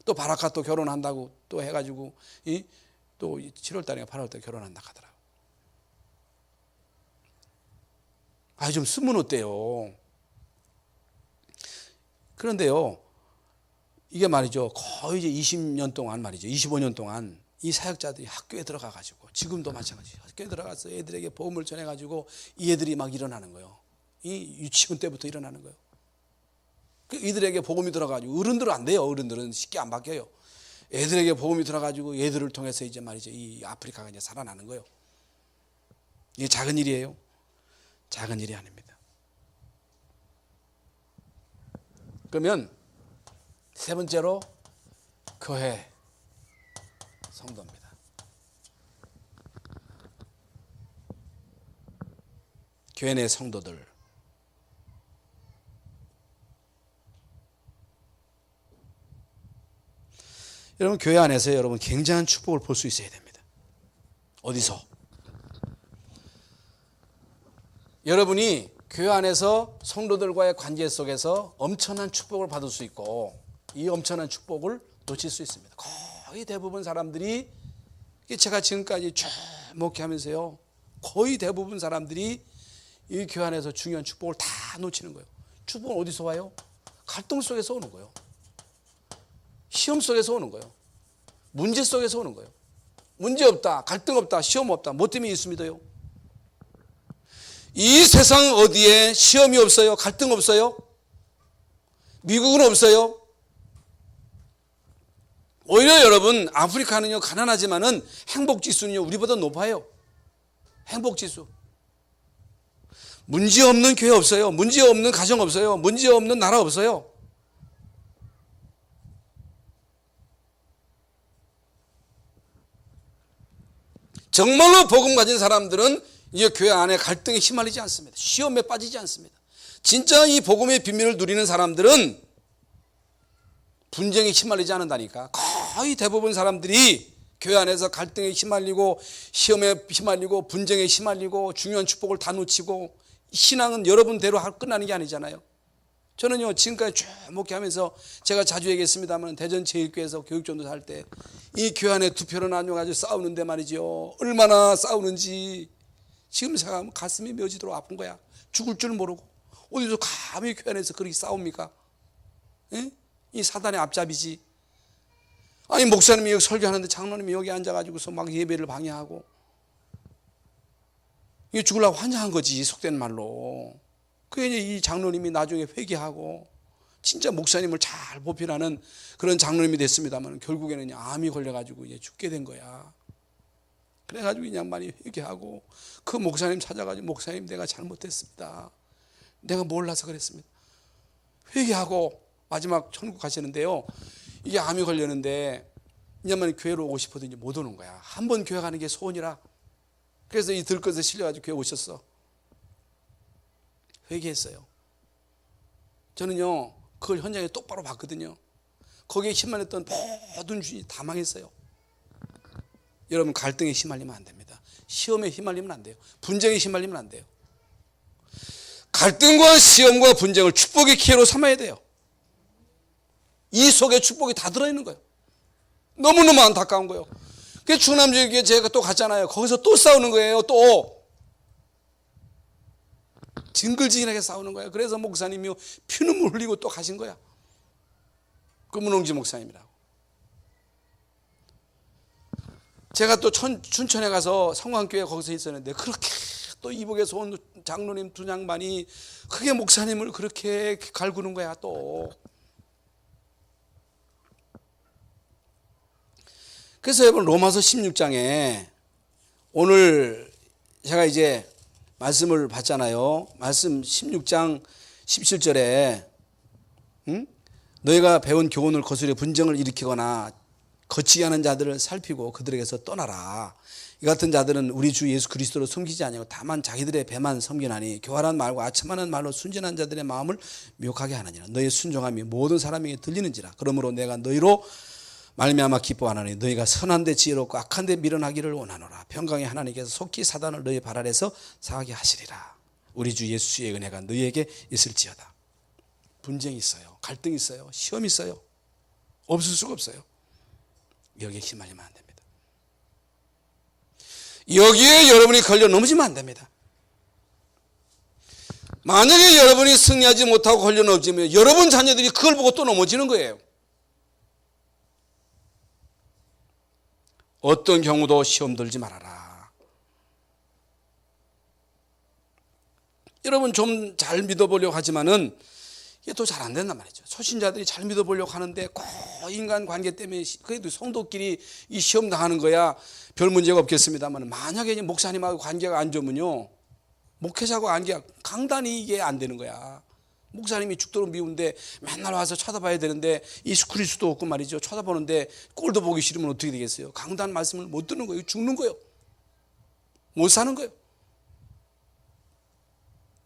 또 바라카 또 결혼한다고 또 해가지고 또 7월달인가 8월달 결혼한다 하더라고. 좀 쓰면 어때요? 그런데요, 이게 말이죠, 거의 이제 20년 동안 말이죠, 25년 동안 이 사역자들이 학교에 들어가가지고, 지금도 마찬가지, 학교에 들어가서 애들에게 복음을 전해가지고 이 애들이 막 일어나는 거예요. 이 유치원 때부터 일어나는 거예요. 이들에게 복음이 들어가지고, 어른들은 안 돼요. 어른들은 쉽게 안 바뀌어요. 애들에게 복음이 들어가지고 애들을 통해서 이제 말이죠, 이 아프리카가 이제 살아나는 거예요. 이게 작은 일이에요. 작은 일이 아닙니다. 그러면 세 번째로 교회 성도입니다. 교회 내 성도들. 여러분 교회 안에서 여러분 굉장한 축복을 볼 수 있어야 됩니다. 어디서? 여러분이 교회 안에서 성도들과의 관계 속에서 엄청난 축복을 받을 수 있고, 이 엄청난 축복을 놓칠 수 있습니다. 거의 대부분 사람들이, 제가 지금까지 쭉 목회하면서요, 거의 대부분 사람들이 이 교회 안에서 중요한 축복을 다 놓치는 거예요. 축복은 어디서 와요? 갈등 속에서 오는 거예요. 시험 속에서 오는 거예요. 문제 속에서 오는 거예요. 문제 없다, 갈등 없다, 시험 없다, 뭐 때문에 예수 믿어요? 이 세상 어디에 시험이 없어요? 갈등 없어요? 미국은 없어요? 오히려 여러분 아프리카는요, 가난하지만은 행복지수는요 우리보다 높아요. 행복지수. 문제 없는 교회 없어요. 문제 없는 가정 없어요. 문제 없는 나라 없어요. 정말로 복음 가진 사람들은 이 교회 안에 갈등에 휘말리지 않습니다. 시험에 빠지지 않습니다. 진짜 이 복음의 비밀을 누리는 사람들은 분쟁에 휘말리지 않는다니까. 거의 대부분 사람들이 교회 안에서 갈등에 휘말리고, 시험에 휘말리고, 분쟁에 휘말리고, 중요한 축복을 다 놓치고, 신앙은 여러분대로 끝나는 게 아니잖아요. 저는요, 지금까지 쭉 목회하면서 제가 자주 얘기했습니다만, 대전 제1교회에서 교육전도사 할 때 이 교회 안에 두 표로 나뉘어가지고 싸우는데 말이죠, 얼마나 싸우는지 지금 생각하면 가슴이 맺어지도록 아픈 거야. 죽을 줄 모르고 어디서 감히 교회 안에서 그렇게 싸웁니까? 예? 이 사단의 앞잡이지. 아니 목사님이 여기 설교하는데 장로님이 여기 앉아가지고서 막 예배를 방해하고, 이게 죽으려고 환장한 거지, 속된 말로. 그게 이제 이 장로님이 나중에 회개하고 진짜 목사님을 잘 보필하는 그런 장로님이 됐습니다만 결국에는 암이 걸려가지고 이제 죽게 된 거야. 그래가지고 이 양반이 회개하고 그 목사님 찾아가지고, 목사님 내가 잘못했습니다, 내가 몰라서 그랬습니다, 회개하고 마지막 천국 가시는데요, 이게 암이 걸렸는데 이 양반이 교회로 오고 싶어도 못 오는 거야. 한 번 교회 가는 게 소원이라. 그래서 이 들것에 실려가지고 교회 오셨어. 회개했어요. 저는요 그걸 현장에 똑바로 봤거든요. 거기에 휘말렸던 모든 주인이 다 망했어요. 여러분 갈등에 휘말리면 안 됩니다. 시험에 휘말리면 안 돼요. 분쟁에 휘말리면 안 돼요. 갈등과 시험과 분쟁을 축복의 기회로 삼아야 돼요. 이 속에 축복이 다 들어있는 거예요. 너무너무 안타까운 거예요. 그 충남지역에 제가 또 갔잖아요. 거기서 또 싸우는 거예요. 또 징글징글하게 싸우는 거예요. 그래서 목사님이 피눈물 흘리고 또 가신 거야. 그 문홍지 목사님이라고. 제가 또 춘천에 가서 성광교회 거기서 있었는데 그렇게 또 이북에서 온 장로님 두 양반이 그게 목사님을 그렇게 갈구는 거야. 또 그래서 여러분 로마서 16장에 오늘 제가 이제 말씀을 봤잖아요. 말씀 16장 17절에 너희가 배운 교훈을 거스려 분쟁을 일으키거나 거치게 하는 자들을 살피고 그들에게서 떠나라. 이 같은 자들은 우리 주 예수 그리스도를 섬기지 아니하고 다만 자기들의 배만 섬기나니 교활한 말과 아첨하는 말로 순진한 자들의 마음을 미혹하게 하느니라. 너희 순종함이 모든 사람에게 들리는지라. 그러므로 내가 너희로 말미암아 기뻐하노니 너희가 선한데 지혜롭고 악한데 미련하기를 원하노라. 평강의 하나님께서 속히 사단을 너희 발 아래서 상하게 하시리라. 우리 주 예수의 은혜가 너희에게 있을지어다. 분쟁이 있어요. 갈등이 있어요. 시험이 있어요. 없을 수가 없어요. 여기에 휘말리면 안 됩니다. 여기에 여러분이 걸려 넘어지면 안 됩니다. 만약에 여러분이 승리하지 못하고 걸려 넘어지면 여러분 자녀들이 그걸 보고 또 넘어지는 거예요. 어떤 경우도 시험 들지 말아라. 여러분 좀 잘 믿어보려고 하지만은 이게 또 잘 안 된단 말이죠. 초신자들이 잘 믿어보려고 하는데 꼭 인간 관계 때문에 그래도 성도끼리 이 시험 당하는 거야 별 문제가 없겠습니다만, 만약에 목사님하고 관계가 안 좋으면요, 목회자하고 관계가 강단이 이게 안 되는 거야. 목사님이 죽도록 미운데 맨날 와서 쳐다봐야 되는데 익숙할 수도 없고 말이죠. 쳐다보는데 꼴도 보기 싫으면 어떻게 되겠어요? 강단 말씀을 못 듣는 거예요. 죽는 거예요. 못 사는 거예요.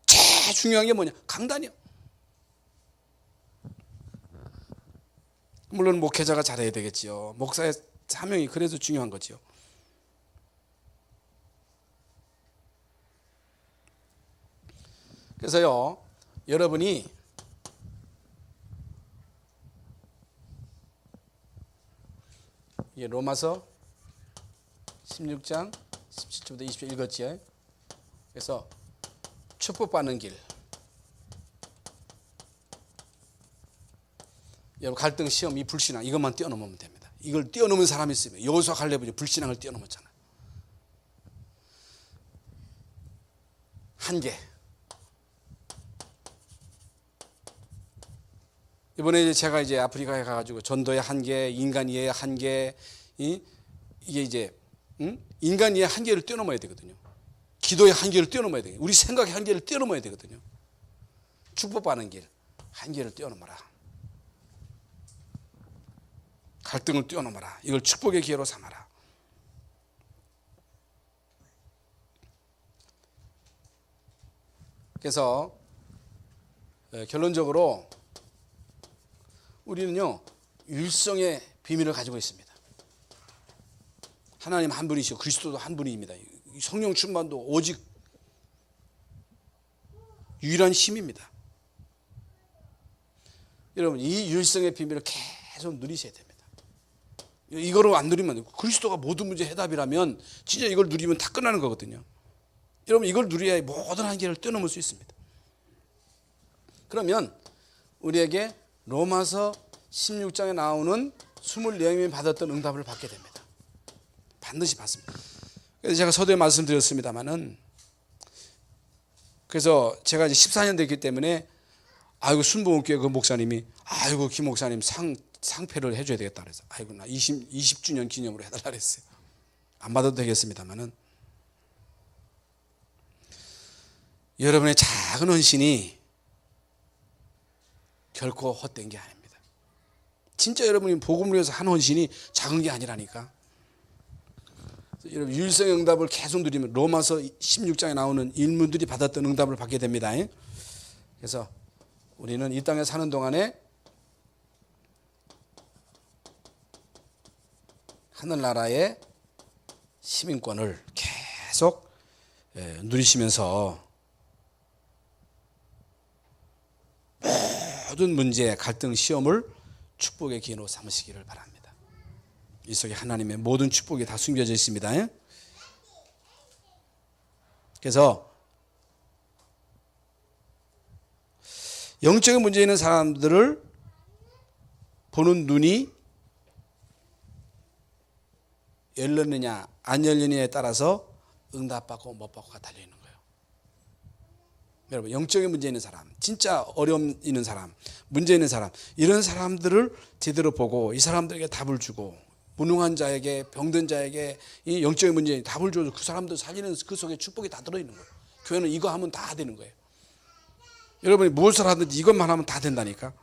제일 중요한 게 뭐냐? 강단이요. 물론 목회자가 잘해야 되겠지요. 목사의 사명이 그래서 중요한 거지요. 그래서요, 여러분이 로마서 16장 17절부터 20절 읽었지요. 그래서 축복받는 길, 여러분 갈등, 시험, 이 불신앙 이것만 뛰어넘으면 됩니다. 이걸 뛰어넘은 사람이 있으면 여호수아 갈렙은 불신앙을 뛰어넘었잖아요. 한계. 이번에 이제 제가 이제 아프리카에 가가지고 전도의 한계, 인간 이해의 한계, 이게 이제 인간 이해의 한계를 뛰어넘어야 되거든요. 기도의 한계를 뛰어넘어야 되거든요. 우리 생각의 한계를 뛰어넘어야 되거든요. 축복받는 길, 한계를 뛰어넘어라. 갈등을 뛰어넘어라. 이걸 축복의 기회로 삼아라. 그래서 결론적으로 우리는요, 율성의 비밀을 가지고 있습니다. 하나님 한 분이시고 그리스도도 한 분입니다. 성령 충만도 오직 유일한 힘입니다. 여러분 이 율성의 비밀을 계속 누리셔야 됩니다. 이거로 안 누리면 안 돼요. 그리스도가 모든 문제 해답이라면 진짜 이걸 누리면 다 끝나는 거거든요. 여러분 이걸 누려야 모든 한계를 뛰어넘을 수 있습니다. 그러면 우리에게 로마서 16장에 나오는 24명이 받았던 응답을 받게 됩니다. 반드시 받습니다. 그래서 제가 서두에 말씀드렸습니다마는, 그래서 제가 이제 14년 됐기 때문에 아이고 순복음교회 그 목사님이 아이고 김 목사님 상패를 해줘야 되겠다 그래서 아이고 나 20주년 기념으로 해달라 그랬어요. 안 받아도 되겠습니다마는, 여러분의 작은 헌신이 결코 헛된 게 아닙니다. 진짜 여러분이 복음을 위해서 한 헌신이 작은 게 아니라니까. 여러분 유일성 응답을 계속 누리면 로마서 16장에 나오는 인물들이 받았던 응답을 받게 됩니다. 그래서 우리는 이 땅에 사는 동안에 하늘나라의 시민권을 계속 누리시면서 모든 문제, 갈등, 시험을 축복의 기회로 삼으시기를 바랍니다. 이 속에 하나님의 모든 축복이 다 숨겨져 있습니다. 그래서 영적인 문제 있는 사람들을 보는 눈이 열렸느냐 안 열리느냐에 따라서 응답받고 못 받고가 달려있는 거예요. 여러분 영적인 문제 있는 사람, 진짜 어려움 있는 사람, 문제 있는 사람, 이런 사람들을 제대로 보고 이 사람들에게 답을 주고, 무능한 자에게, 병든 자에게 이 영적인 문제에 답을 줘서 그 사람들 살리는 그 속에 축복이 다 들어있는 거예요. 교회는 이거 하면 다 되는 거예요. 여러분이 무엇을 하든지 이것만 하면 다 된다니까.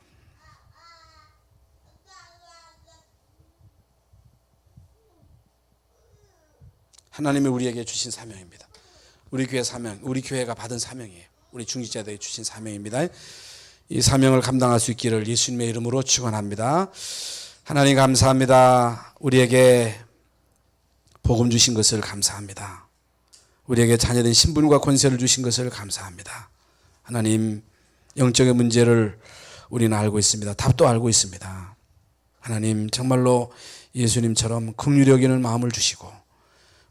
하나님이 우리에게 주신 사명입니다. 우리 교회 사명, 우리 교회가 받은 사명이에요. 우리 중직자들에게 주신 사명입니다. 이 사명을 감당할 수 있기를 예수님의 이름으로 축원합니다. 하나님 감사합니다. 우리에게 복음 주신 것을 감사합니다. 우리에게 자녀된 신분과 권세를 주신 것을 감사합니다. 하나님 영적인 문제를 우리는 알고 있습니다. 답도 알고 있습니다. 하나님 정말로 예수님처럼 긍휼히 여기는 마음을 주시고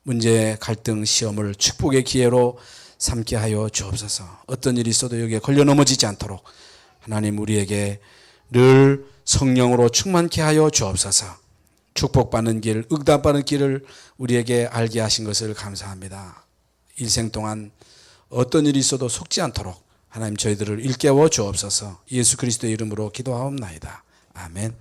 문제, 갈등, 시험을 축복의 기회로 삼게 하여 주옵소서. 어떤 일이 있어도 여기에 걸려 넘어지지 않도록 하나님 우리에게 늘 성령으로 충만케 하여 주옵소서. 축복받는 길, 응답받는 길을 우리에게 알게 하신 것을 감사합니다. 일생 동안 어떤 일이 있어도 속지 않도록 하나님 저희들을 일깨워 주옵소서. 예수 그리스도의 이름으로 기도하옵나이다. 아멘.